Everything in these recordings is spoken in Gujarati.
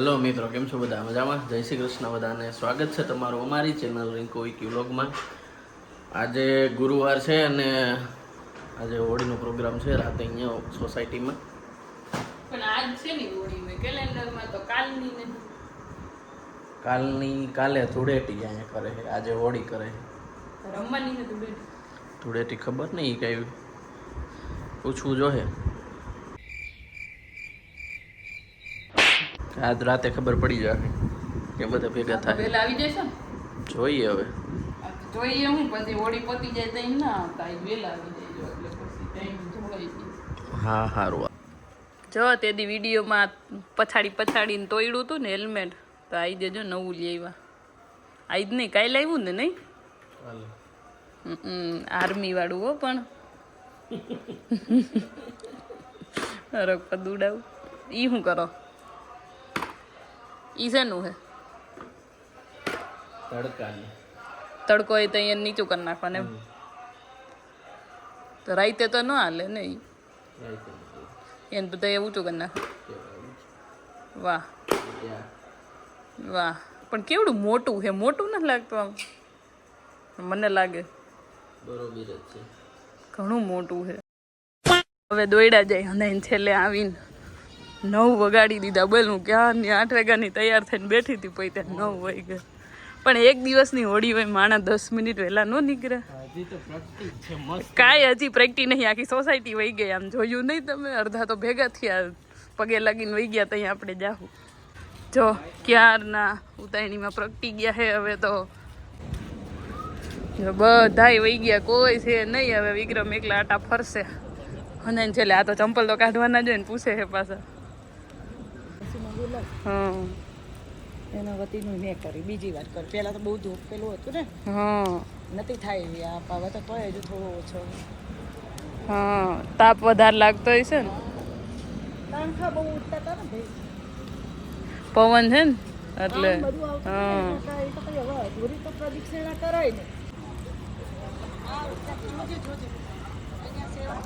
હેલો મિત્રો, કેમ છો બધા? મજામાં? જય શ્રી કૃષ્ણ બધાને. સ્વાગત છે તમારું અમારી ચેનલ રિંકુ વિકી વ્લોગમાં. આજે ગુરુવાર છે અને આજે હોળીનો પ્રોગ્રામ છે રાતે અહીંયા સોસાયટીમાં. પણ આજ છે ને હોળીમાં કેલેન્ડરમાં તો કાલની ને કાલે ધૂળેટી અહીંયા કરે છે, આજે હોળી કરે છે. રમવાની ને ધૂળેટી ખબર નહીં, કઈ પૂછવું જોઈએ. આજ રાતે ખબર પડી જાય કે બધા ભેગા થાય. વેલા આવી જશે ને જોઈએ હવે. જોઈએ હું પછી હોળી પતી જાય તો ના આવતા વેલા આવી જાય એટલે પછી ટાઈમ જોડાઈ જાય. હા સારું. જો તેદી વિડીયોમાં પછાડીને તોડ્યું હતું ને હેલ્મેટ, તો આવી દેજો નવું લઈ આવ્યા. આજ નહીં કાંઈ લાવ્યું ને નહીં આર્મી વાળું હો પણ અરે પદુડાવું ઈ શું કરો? ઈ શેનું હે? તડકો હોય તો અહીંયા નીચું કરી નાખવાનું એમ. તો રાઈતે તો ન હાલે ને એને બધા ઊંચું કરી નાખે. વાહ વાહ, પણ કેવડું મોટું છે, મોટું નથી લાગતું આમ? મને લાગે બરોબર જ છે, ઘણું મોટું છે. હવે દોડ્યા જાય અને છેલ્લે આવીને 9 વગાડી દીધા. બોલ હું ક્યારની 8 વાગ્યાની તૈયાર થઈને બેઠી હતી, પછી ત્યાં 9 વાગ્યા. પણ એક દિવસની હોળી હોય, માણા 10 મિનિટ વહેલા ન નીકળે. કાંઈ હજી પ્રેક્ટિસ નહીં, આખી સોસાયટી વહી ગઈ. આમ જોયું નહીં તમે? અડધા તો ભેગા થયા, પગે લાગીને વહી ગયા. ત્યાં આપણે જાહું. જો ક્યારના ઉતાયણીમાં પ્રગટી ગયા છે. હવે તો બધાય વહી ગયા, કોઈ છે નહીં. હવે વિક્રમ એકલા આટા ફરશે. અને છેલ્લે આ તો ચંપલ તો કાઢવાના જ હોય ને, પૂછે છે પાછા. હા, એના વતીનું મેં કરી, બીજી વાર કરી. પહેલાં તો બહુ ધૂપ પેલું હતું ને, હા નથી થાય. આ પાવા તો તોય હજુ થોડો ઓછો. હા, તાપ વધારે લાગતો હોય છે ને, તાંખા બહુ ઉઠતા હતા ને ભાઈ, પવન છે ને એટલે. બધું આવતું હા, એ તો કઈ હવે ધોરી તો પ્રદક્ષિણા કરાય ને. જોજે જોજે અહીંયા સેવા.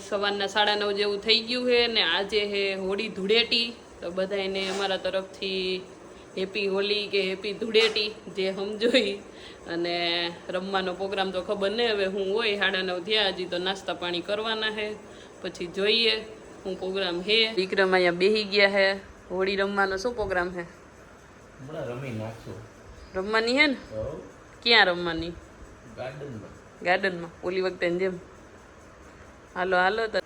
સવારના 9:30 જેવું થઈ ગયું છે ને આજે છે હોળી ધૂળેટી. તો બધાને અમારા તરફથી હેપી હોલી કે હેપી ધૂળેટી, જે સમજોઈ. અને રમવાનો પ્રોગ્રામ તો ખબર નહીં હવે હું હોય. 9:30 થયા, હજી તો નાસ્તા પાણી કરવાના છે, પછી જોઈએ હું પ્રોગ્રામ છે. વિક્રમ અહીંયા બેસી ગયા છે. હોળી રમવાનો શું પ્રોગ્રામ છે? રમી નાખશું. રમવાની છે ને? ક્યાં રમવાની? ગાર્ડનમાં. ગાર્ડનમાં ઓલી વખતે જેમ? હાલો હાલો તો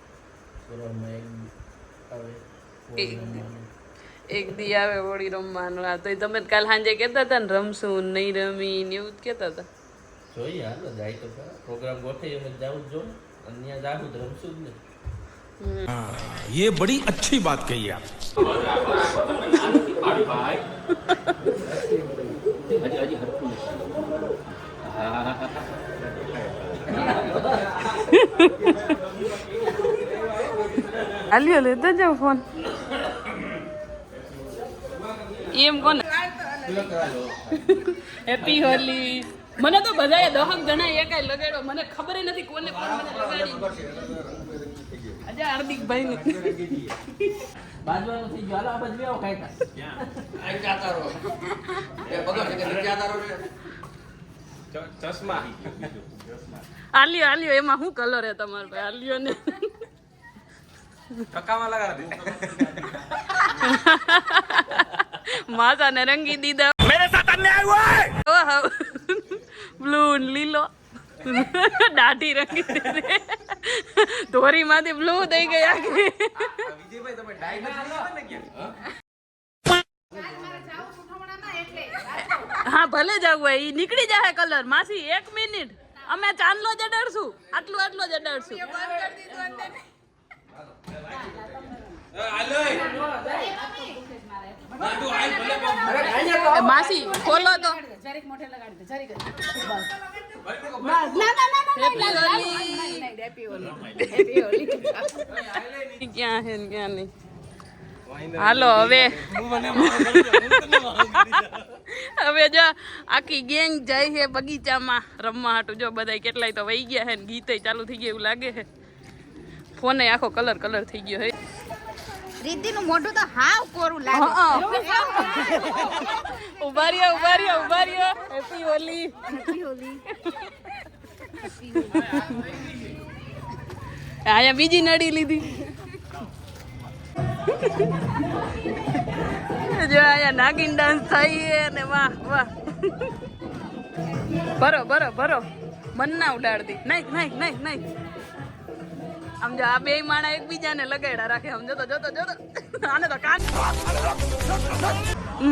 એક દી આવે હોળી રમવાનું. આ તો તમે કાલ સાંજે કહેતા હતા ને રમશું નહીં રમી ને એવું જ કહેતા હતા. જોઈએ હાલો, જાય તો પ્રોગ્રામ ગોઠવી જાવું જ જો ને, અહીંયા જાવું જ રમશું જ ને. ये बड़ी अच्छी बात कही आप. હાલ્યો લેતો જાવ ફોન. એમ કોને હેપી હોલી? મને તો બધાએ 10 જણા એકાય લગાડ્યો, મને ખબર નથી કોને કોણ મને લગાડી. આજે હાર્દિકભાઈ ને બાજવાનું થઈ ગયું. હાલો આ બાજુ આવો ખાઈતા. આ ચાતારો એ બગડ કે ચાતારો રે ચશ્મા. આલ્યો આલ્યો, એમાં શું કલર હે તમારો ભાઈ? આલ્યો ને કકામાં લગાડ દે. માતા ને રંગી દીધા. मेरे साथ अन्याय हुआ है. ઓહો, બ્લુ લીલો દાઢી રંગી દીધી. ધોરી માંથી બ્લુ થઈ ગયા. વિજયભાઈ તમે ડાઈ નથી ને ક્યાં? હા ભલે જવું હોય, ઈ નીકળી જાય કલર. માસી 1 મિનિટ, અમે ચાંદલો જ અડાડશું, આટલો જ અડાડશું. માસી ખોલો તો. જરીક મોઢે લગાડી દે, જરીક. ક્યાં છે ને ક્યાં નહીં. હાલો હવે હવે જો આખી ગેંગ જાય છે બગીચામાં રમવા હાટું. જો બધા કેટલાય તો વહી ગયા છે ને ગીતે ચાલુ થઈ ગયા એવું લાગે છે. ફોને આખો કલર થઈ ગયો છે. રીતિનું મોઢું તો હાવ કોરું લાગે. ઉભા રહ્યો હેપી હોલી. અહીંયા બીજી નડી લીધી. જો અહીંયા નાગિન ડાન્સ થાય ને વાહ વાહ. ભરો મન ના ઉડાડતી. નહીં આમ જો આ બે માણા એકબીજાને લગાડ્યા રાખે. આમ જોતો આને તો કાન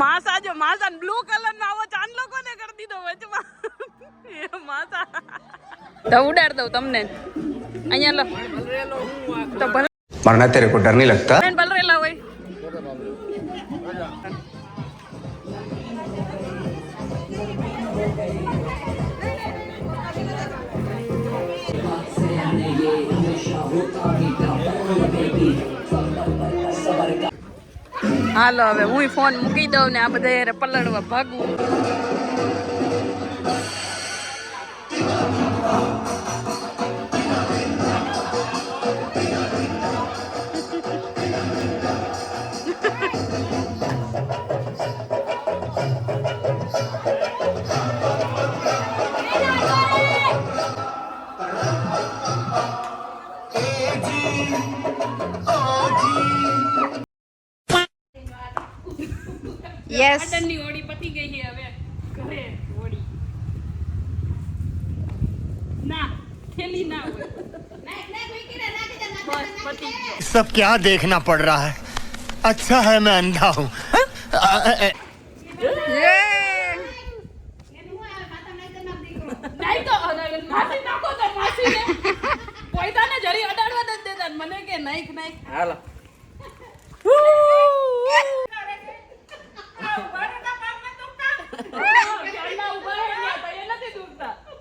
માસા બ્લુ કલર નો આવો ચાંદલો કોને કરી દીધો વચમાં. માસા તો ઉડાડ દઉં તમને અહીંયા લો તો मरना तेरे को डर नहीं लगता? બલરેલા હોય. હાલો હવે હું ફોન મૂકી દઉં ને આ બધા યાર પલળવા ભાગવું. યસ ગાર્ડનની હોડી પતી ગઈ છે હવે ઘરે હોડી ના થેલી ના હોય. બસ પતી ગયો. सब क्या देखना पड़ रहा है अच्छा है मैं अंधा हूँ નહીં તો માસી નાખો તો માસીને પોઈતાને જરી અડાડવા જ દેતા ને મને કે નાખ હાલો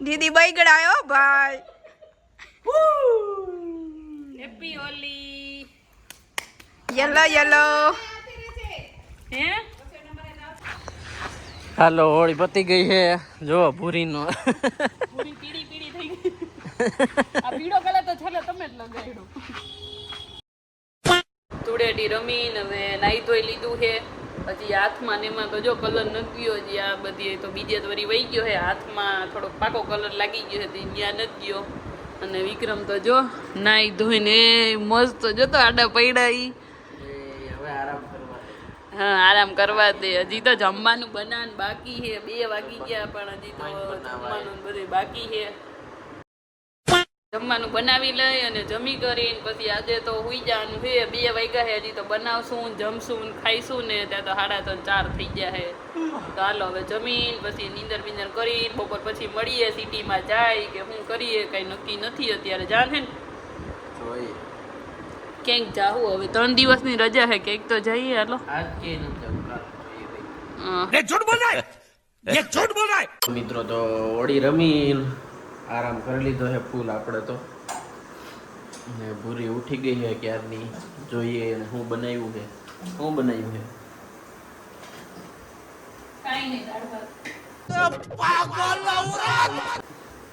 દીદી બઈગડાયો ભાઈ. હેપી હોલી. યલો હે હાલો હોળી પતી ગઈ છે. જો ભૂરીનો પૂરી પીળી થઈ ગઈ. આ પીળો કલર તો છેલ્લે તમે જ લગાડ્યો. ધૂળેટી રમીને હવે નાઈ ધોઈ લીધું છે. હજી હાથમાં ને એમાં તો જો કલર નથી ગયો. હજી આ બધી તો બીજે તો વળી વહી ગયો છે. હાથમાં થોડોક પાકો કલર લાગી ગયો છે ત્યાં નથી ગયો. અને વિક્રમ તો જો નાઈ ધોઈને મસ્ત જોતો આડા પૈડા ઈ. હવે આરામ કરવા હા આરામ કરવા દે. હજી તો જમવાનું બનાવવાનું બાકી છે. 2 વાગી ગયા પણ હજી તો જમવાનું બધું બાકી છે. જમવાનું બનાવી લઈ અને જમી કરીને પછી આજે તો હુઈ જવાનું છે. 2 વાગ્યા છે હજી તો બનાવશું જમશું ખાઈશું ને ત્યાં તો 3:30 4 થઈ ગયા છે. તો હાલો હવે જમીન પછી નીંદર બીંદર કરીને બપોર પછી મળીએ. સિટીમાં જાય કે શું કરીએ કઈ નક્કી નથી અત્યારે. જાણ છે ને જોઈએ ક્યાંક જાવું હવે 3 દિવસની રજા છે ક્યાંક તો જઈએ. હાલો આજ કે નથી જવું, કાલ જોઈએ ભાઈ. ये झूठ बोल रहा है ये झूठ बोल रहा है મિત્રો તો હોળી રમીન આરામ કરી લીધો છે ફૂલ આપણે તો. ને ભૂરી ઉઠી ગઈ છે ક્યારની. જોઈએ એને શું બનાવ્યું છે. કાંઈ નહીં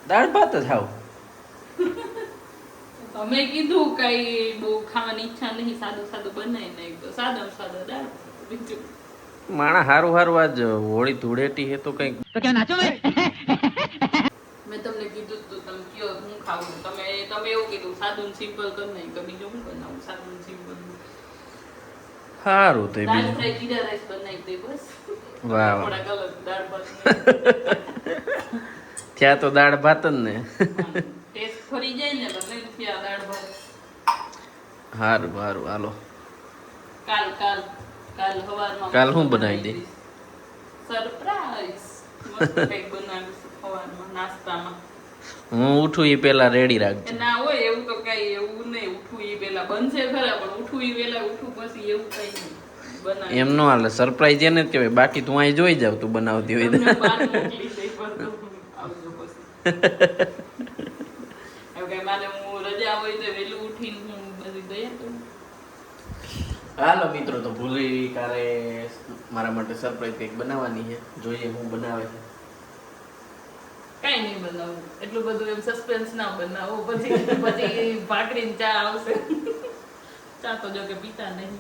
દાળ ભાત જ હાવ. તમે કીધું કઈ બહુ ખાવાની ઈચ્છા નહીં. સાદું બનાવી નાખ તો સાદા દાળ બીજું માણા હારું આજ હોળી ધૂળેટી છે તો કઈક મેં તમને કીધું તું તમે કયો હું ખાવું. તમે એવું કીધું સાદું સિમ્પલ કરી નહીં કે બીજું શું બનાવું. સાદું સિમ્પલ સારું તો દાળ બીજું ફ્રાય જીરા રાઈસ બનાવી દે બસ. વાહ થોડા કલર દાળ ભાત ત્યાં તો દાળ ભાત જ ને. ટેસ્ટ ફરી જાય ને પણ નહીં થયા દાળ ભાત. હારું હાલો કાલ હવારમાં કાલ શું બનાવી દે? સરપ્રાઈઝ મસ્ત કંઈક બનાવીશું સવારમાં નાસ્તામાં. હું ઉઠું એ પેલા રેડી રાખજે. ના હોય એવું તો કઈ એવું નહીં. ઉઠવું એ પેલા બનશે ખરા પણ ઉઠવું એ પેલા ઉઠવું પછી એવું કઈ નહીં બનાવી. એમ નો હાલે. સરપ્રાઈઝ એને જ કહેવાય. બાકી તું અહીં જોઈ જાવ તું બનાવતી હોય તો. તમને બહાર મોકલી દઈ પણ આવજો પછી. એવું કઈ મારે હું રજા હોય તો વહેલું ઉઠીને હું બધી દયા કરું. હાલો મિત્રો, તો ભૂલી કારે મારા માટે સરપ્રાઈઝ કંઈક બનાવવાની છે. જોઈએ હું બનાવે છે. કાંઈ નહીં બનાવું, એટલું બધું એમ સસ્પેન્સ ના બનાવો. પછી ભાખરી ને ચા આવશે. ચા તો જો કે પીતા નહીં.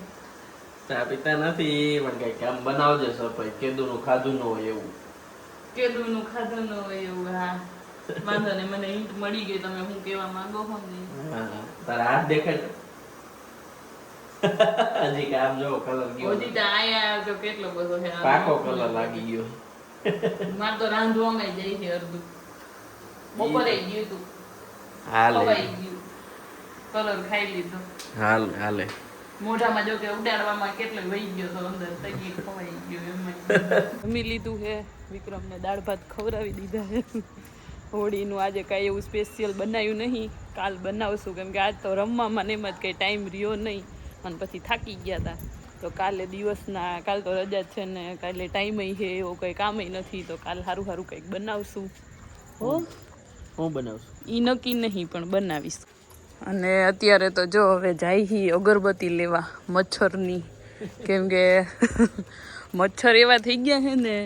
ચા પીતા નથી, પણ કંઈક આમ બનાવજે સરપ્રાઈઝ. કેદુનું ખાધું ન હોય એવું. કેદુનું ખાધું ન હોય એવું. હા, વાંધો નહીં, મને હિન્ટ મળી ગઈ તમે શું કહેવા માંગો છો ને. હા, તારા હાથ દેખાડ. હજી કામ જો કલર ગયો, હજી તો આયા જો કેટલો બધો છે. પાકો કલર લાગી ગયો. મારે તો રાંધવામાં જાય છે અડધું. બપોરે ગયું તું, હાલે ખવાઈ ગયું, કલર ખાઈ લીધો. હાલે મોઢામાં જો કે ઉડાડવામાં કેટલો વહી ગયો તો અંદર તઈ ખવાઈ ગયો એમાં. જમી લીધું છે, વિક્રમને દાળ ભાત ખવડાવી દીધા છે. હોળીનું આજે કાંઈ એવું સ્પેશિયલ બનાવ્યું નહીં, કાલ બનાવશું, કેમ કે આજ તો રમવામાં ને એમ જ કંઈ ટાઈમ રહ્યો નહીં અને પછી થાકી ગયા હતા. તો કાલે દિવસના, કાલ તો રજા છે ને કાલે ટાઈમ છે, એવો કંઈ કામ નથી, તો કાલ સારું સારું કંઈક બનાવશું. હો, હું બનાવશું એ નક્કી નહીં પણ બનાવીશ. અને અત્યારે તો જો હવે જાય અગરબત્તી લેવા મચ્છરની, કેમ કે મચ્છર એવા થઈ ગયા છે ને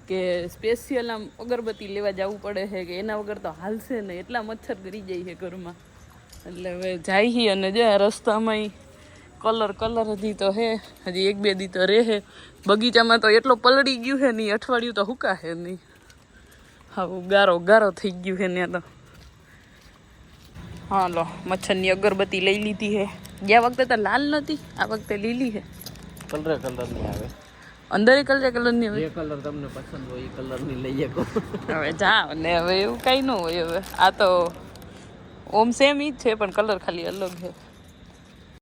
કે સ્પેશિયલ આમ અગરબત્તી લેવા જવું પડે છે, કે એના વગર તો હાલશે ને, એટલા મચ્છર કરી જાય છે ઘરમાં. એટલે હવે જાય અને જો રસ્તામાં કલર હજી તો હે, હજી 1-2 દી તો રહે. બગીચામાં તો એટલો પલળી ગયું છે ને, અઠવાડિયું તો હુકાશે નહીં. હા, ગારો થઈ ગયું છે ને તો. હા લો, મચ્છરની અગરબત્તી લઈ લીધી છે. ગયા વખતે તો લાલ નથી, આ વખતે લીલી છે. કલર ની આવે અંદર કલરની જે કલર તમને પસંદ હોય એ કલર ની લઈ શકો. હવે જા ને, હવે એવું કઈ ન હોય. હવે આ તો ઓમ સેમ ઈ જ છે, પણ કલર ખાલી અલગ છે.